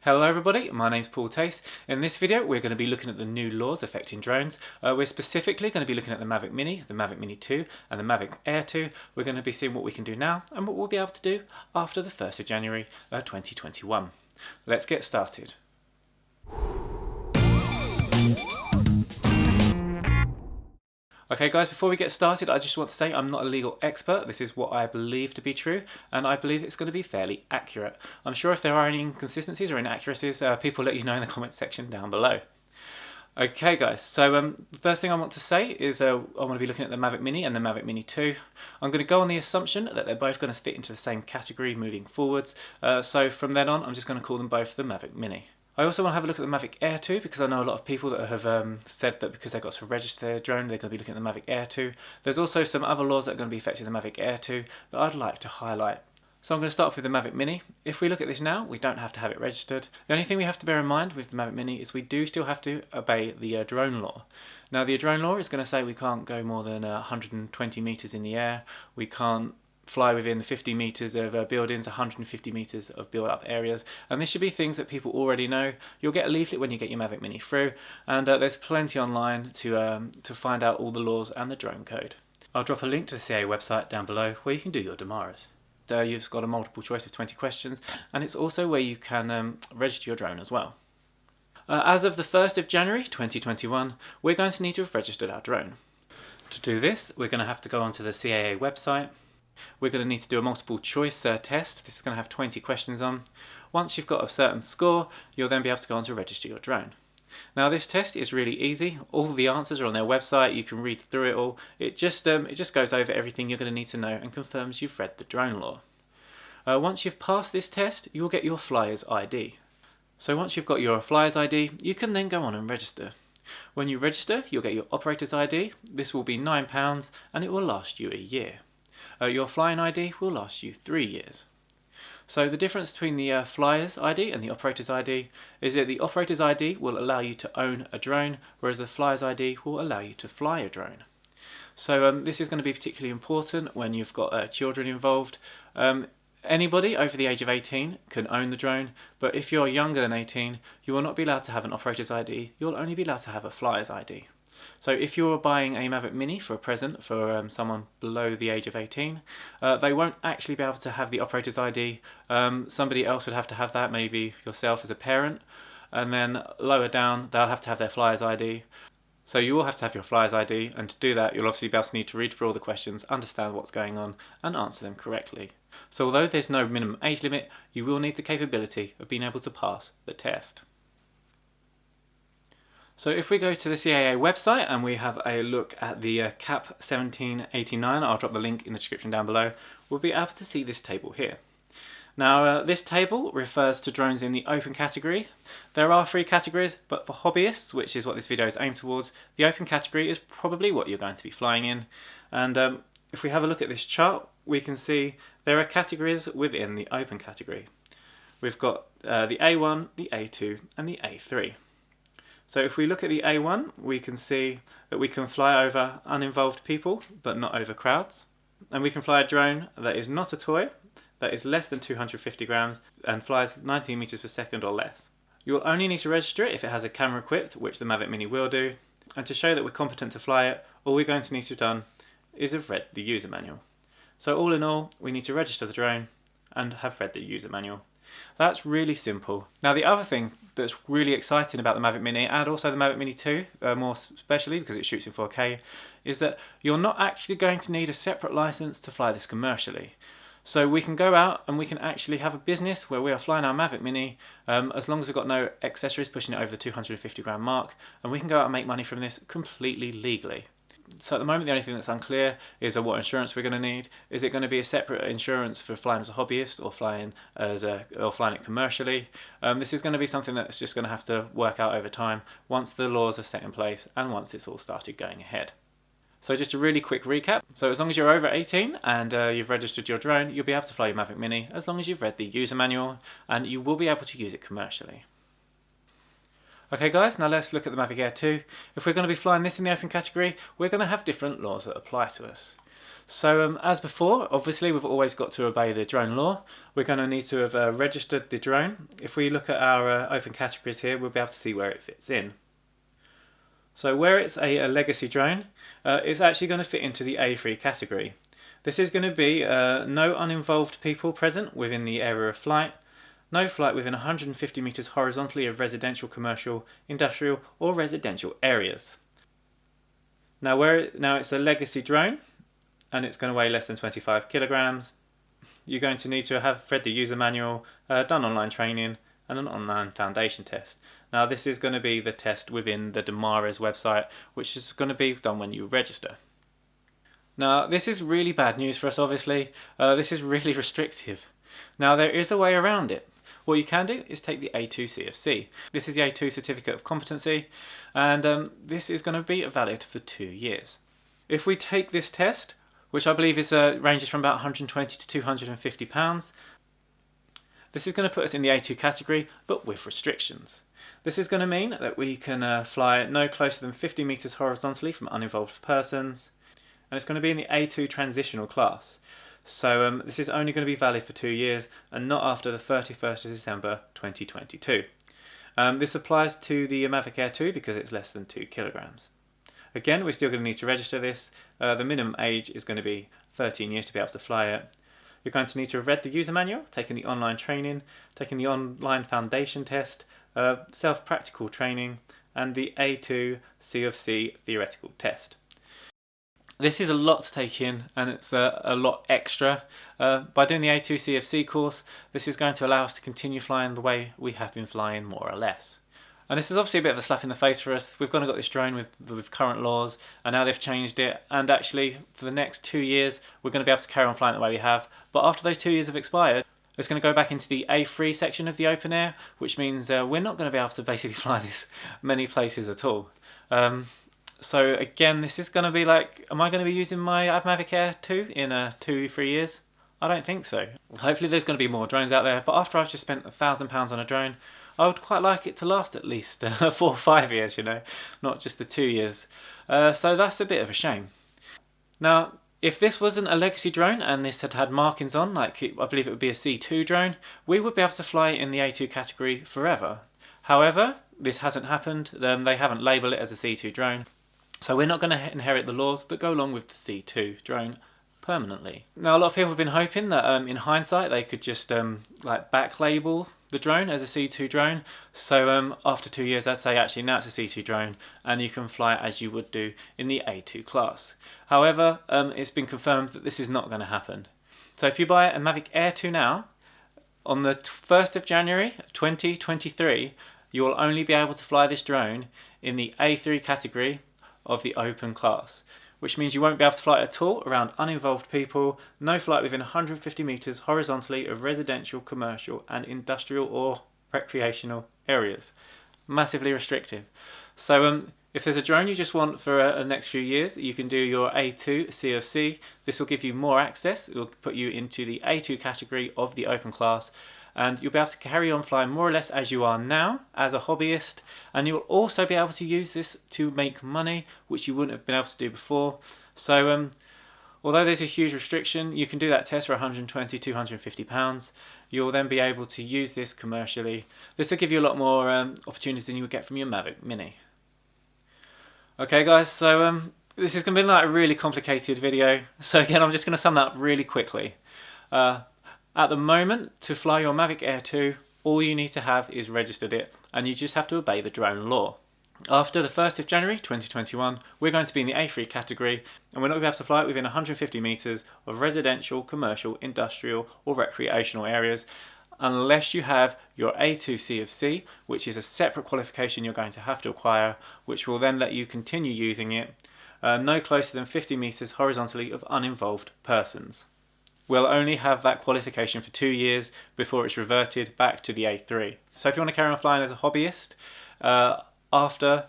Hello everybody, my name's Paul Tace. In this video we're going to be looking at the new laws affecting drones. We're specifically going to be looking at the Mavic Mini, the Mavic Mini 2 and the Mavic Air 2. We're going to be seeing what we can do now and what we'll be able to do after the 1st of January 2021. Let's get started. Okay guys, before we get started, I just want to say I'm not a legal expert. This is what I believe to be true, and I believe it's going to be fairly accurate. I'm sure if there are any inconsistencies or inaccuracies, people let you know in the comment section down below. Okay guys, so the first thing I want to say is I want to be looking at the Mavic Mini and the Mavic Mini 2. I'm going to go on the assumption that they're both going to fit into the same category moving forwards, so from then on I'm just going to call them both the Mavic Mini. I also want to have a look at the Mavic Air 2 because I know a lot of people that have said that because they've got to register their drone they're going to be looking at the Mavic Air 2. There's also some other laws that are going to be affecting the Mavic Air 2 that I'd like to highlight. So I'm going to start off with the Mavic Mini. If we look at this now, we don't have to have it registered. The only thing we have to bear in mind with the Mavic Mini is we do still have to obey the drone law. Now the drone law is going to say we can't go more than 120 metres in the air, we can't fly within 50 metres of buildings, 150 metres of build-up areas, and this should be things that people already know. You'll get a leaflet when you get your Mavic Mini through, and there's plenty online to find out all the laws and the drone code. I'll drop a link to the CAA website down below where you can do your demaras. You've got a multiple choice of 20 questions, and it's also where you can register your drone as well. As of the 1st of January 2021, we're going to need to have registered our drone. To do this, we're going to have to go onto the CAA website. We're going to need to do a multiple choice test. This is going to have 20 questions on. Once you've got a certain score, you'll then be able to go on to register your drone. Now this test is really easy. All the answers are on their website. You can read through it all. It just goes over everything you're going to need to know and confirms you've read the drone law. Once you've passed this test, you'll get your flyer's ID. So once you've got your flyer's ID, you can then go on and register. When you register, you'll get your operator's ID. This will be £9 and it will last you a year. Your flying ID will last you 3 years. So the difference between the flyer's ID and the operator's ID is that the operator's ID will allow you to own a drone, whereas the flyer's ID will allow you to fly a drone. So this is going to be particularly important when you've got children involved. Anybody over the age of 18 can own the drone, but if you're younger than 18, you will not be allowed to have an operator's ID, you'll only be allowed to have a flyer's ID. So if you're buying a Mavic Mini for a present for someone below the age of 18, they won't actually be able to have the operator's ID. Somebody else would have to have that, maybe yourself as a parent, and then lower down they'll have to have their flyer's ID. So you will have to have your flyer's ID, and to do that you'll obviously be able to need to read through all the questions, understand what's going on and answer them correctly. So although there's no minimum age limit, you will need the capability of being able to pass the test. So if we go to the CAA website and we have a look at the CAP 1789, I'll drop the link in the description down below, we'll be able to see this table here. Now this table refers to drones in the open category. There are 3 categories, but for hobbyists, which is what this video is aimed towards, the open category is probably what you're going to be flying in. And if we have a look at this chart, we can see there are categories within the open category. We've got the A1, the A2 and the A3. So if we look at the A1, we can see that we can fly over uninvolved people, but not over crowds. And we can fly a drone that is not a toy, that is less than 250 grams, and flies 19 meters per second or less. You'll only need to register it if it has a camera equipped, which the Mavic Mini will do. And to show that we're competent to fly it, all we're going to need to have done is have read the user manual. So all in all, we need to register the drone and have read the user manual. That's really simple. Now the other thing that's really exciting about the Mavic Mini, and also the Mavic Mini 2, more especially because it shoots in 4K, is that you're not actually going to need a separate license to fly this commercially. So we can go out and we can actually have a business where we are flying our Mavic Mini as long as we've got no accessories pushing it over the 250 gram mark, and we can go out and make money from this completely legally. So at the moment the only thing that's unclear is what insurance we're going to need. Is it going to be a separate insurance for flying as a hobbyist or flying it commercially? This is going to be something that's just going to have to work out over time once the laws are set in place and once it's all started going ahead. So just a really quick recap. So as long as you're over 18 and you've registered your drone, you'll be able to fly your Mavic Mini as long as you've read the user manual, and you will be able to use it commercially. Okay guys, now let's look at the Mavic Air 2. If we're going to be flying this in the open category, we're going to have different laws that apply to us. So as before, obviously we've always got to obey the drone law. We're going to need to have registered the drone. If we look at our open categories here, we'll be able to see where it fits in. So where it's a legacy drone, it's actually going to fit into the A3 category. This is going to be no uninvolved people present within the area of flight, no flight within 150 metres horizontally of residential, commercial, industrial or residential areas. Now it's a legacy drone and it's going to weigh less than 25 kilograms. You're going to need to have read the user manual, done online training and an online foundation test. Now this is going to be the test within the Demares website, which is going to be done when you register. Now this is really bad news for us, obviously. This is really restrictive. Now there is a way around it. What you can do is take the A2 CFC. This is the A2 Certificate of Competency, and this is going to be valid for 2 years. If we take this test, which I believe is ranges from about 120 to 250 pounds, this is going to put us in the A2 category, but with restrictions. This is going to mean that we can fly no closer than 50 metres horizontally from uninvolved persons, and it's going to be in the A2 transitional class. So this is only going to be valid for 2 years and not after the 31st of December 2022. This applies to the Mavic Air 2 because it's less than 2 kilograms. Again, we're still going to need to register this. The minimum age is going to be 13 years to be able to fly it. You're going to need to have read the user manual, taken the online training, taken the online foundation test, self-practical training, and the A2 CFC theoretical test. This is a lot to take in and it's a lot extra. By doing the A2 CFC course, this is going to allow us to continue flying the way we have been flying more or less. And this is obviously a bit of a slap in the face for us. We've got this drone with current laws and now they've changed it, and actually for the next 2 years we're going to be able to carry on flying the way we have, but after those 2 years have expired it's going to go back into the A3 section of the open air, which means we're not going to be able to basically fly this many places at all. So again, this is going to be like, am I going to be using my Mavic Air 2 in 2-3 years? I don't think so. Hopefully there's going to be more drones out there, but after I've just spent £1,000 on a drone, I would quite like it to last at least 4 or 5 years, you know, not just the 2 years. So that's a bit of a shame. Now, if this wasn't a legacy drone and this had markings on, like I believe it would be a C2 drone, we would be able to fly in the A2 category forever. However, this hasn't happened. They haven't labelled it as a C2 drone. So we're not going to inherit the laws that go along with the C2 drone permanently. Now a lot of people have been hoping that in hindsight they could just like back label the drone as a C2 drone. So after 2 years they'd say actually now it's a C2 drone and you can fly it as you would do in the A2 class. However, it's been confirmed that this is not going to happen. So if you buy a Mavic Air 2 now, on the 1st of January 2023, you will only be able to fly this drone in the A3 category of the open class, which means you won't be able to fly it at all around uninvolved people, no flight within 150 metres horizontally of residential, commercial and industrial or recreational areas. Massively restrictive. So if there's a drone you just want for the next few years, you can do your A2 CFC. This will give you more access. It will put you into the A2 category of the open class, and you'll be able to carry on flying more or less as you are now as a hobbyist, and you'll also be able to use this to make money, which you wouldn't have been able to do before. So although there's a huge restriction, you can do that test for 120, 250 pounds. You'll then be able to use this commercially. This will give you a lot more opportunities than you would get from your Mavic Mini. Okay guys, so this is going to be like a really complicated video. So again, I'm just going to sum that up really quickly. At the moment, to fly your Mavic Air 2, all you need to have is registered it, and you just have to obey the drone law. After the 1st of January 2021, we're going to be in the A3 category, and we're not going to be able to fly it within 150 metres of residential, commercial, industrial or recreational areas, unless you have your A2 CFC, which is a separate qualification you're going to have to acquire, which will then let you continue using it no closer than 50 metres horizontally of uninvolved persons. We'll only have that qualification for 2 years before it's reverted back to the A3. So if you want to carry on flying as a hobbyist, after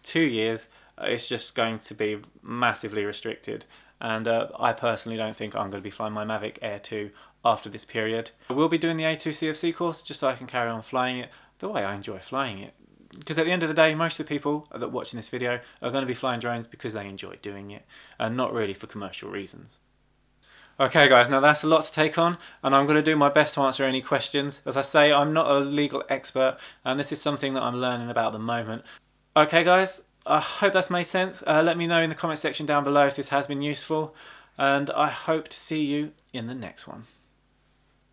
2 years it's just going to be massively restricted, and I personally don't think I'm going to be flying my Mavic Air 2 after this period. I will be doing the A2 CFC course just so I can carry on flying it the way I enjoy flying it. Because at the end of the day, most of the people that are watching this video are going to be flying drones because they enjoy doing it and not really for commercial reasons. Okay guys, now that's a lot to take on, and I'm going to do my best to answer any questions. As I say, I'm not a legal expert, and this is something that I'm learning about at the moment. Okay guys, I hope that's made sense. Let me know in the comment section down below if this has been useful, and I hope to see you in the next one.